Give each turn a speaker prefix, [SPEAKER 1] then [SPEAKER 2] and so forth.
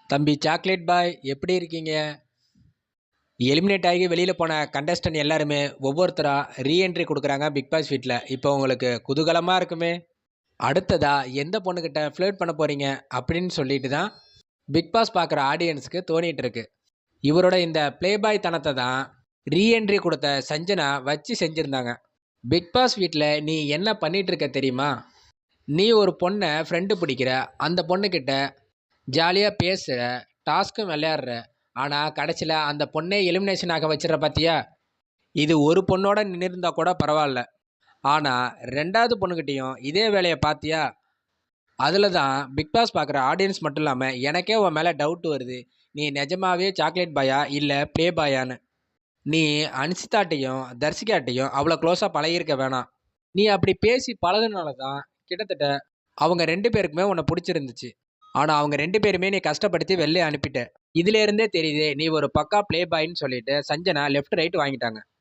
[SPEAKER 1] தம்பி chocolate boy எப்படி இருக்கீங்க? எலிமினேட் ஆகி வெளியில் போன கண்டஸ்டன்ட் எல்லாருமே ஒவ்வொருத்தராக ரீஎன்ட்ரி கொடுக்குறாங்க பிக் பாஸ் வீட்டில். இப்போ உங்களுக்கு குதூகலமாக இருக்குமே. அடுத்ததா எந்த பொண்ணுக்கிட்ட ஃப்ளர்ட் பண்ண போகிறீங்க அப்படின்னு சொல்லிட்டு தான் பிக் பாஸ் பார்க்குற ஆடியன்ஸுக்கு தோணிட்டு இருக்கு. இவரோட இந்த ப்ளே பாய் தனத்தை தான் ரீஎன்ட்ரி கொடுத்த சஞ்சனா வச்சு செஞ்சுருந்தாங்க. பிக் பாஸ் வீட்டில் நீ என்ன பண்ணிட்டு இருக்க தெரியுமா? நீ ஒரு பொண்ணை ஃப்ரெண்டு பிடிக்கிற, அந்த பொண்ணுக்கிட்ட ஜாலியாக பேசுகிற, டாஸ்க்கும் விளையாடுற, ஆனால் கடைசியில் அந்த பொண்ணே எலிமினேஷன் ஆக வச்சிடற பார்த்தியா? இது ஒரு பொண்ணோட நின்றுருந்தா கூட பரவாயில்ல, ஆனால் ரெண்டாவது பொண்ணுக்கிட்டேயும் இதே வேலையை பார்த்தியா? அதில் தான் பிக் பாஸ் பார்க்குற ஆடியன்ஸ் மட்டும் இல்லாமல் எனக்கே உன் மேலே டவுட் வருது. நீ நிஜமாவே சாக்லேட் பாயா இல்லை ப்ளே பாயான்னு. நீ அன்சிதாட்டையும் தர்சிகாட்டையும் அவ்வளோ க்ளோஸாக பழகியிருக்க வேணாம். நீ அப்படி பேசி பழகுனால தான் கிட்டத்தட்ட அவங்க 2 பேருக்குமே உன்னை பிடிச்சிருந்துச்சு. ஆனால் அவங்க 2 பேருமே நீ கஷ்டப்படுத்தி வெளில அனுப்பிட்ட. இதுல இருந்தே தெரியுது நீ ஒரு பக்கா ப்ளே பாய்ன்னு சொல்லிட்டு சஞ்சனா லெஃப்ட் ரைட் வாங்கிட்டாங்க.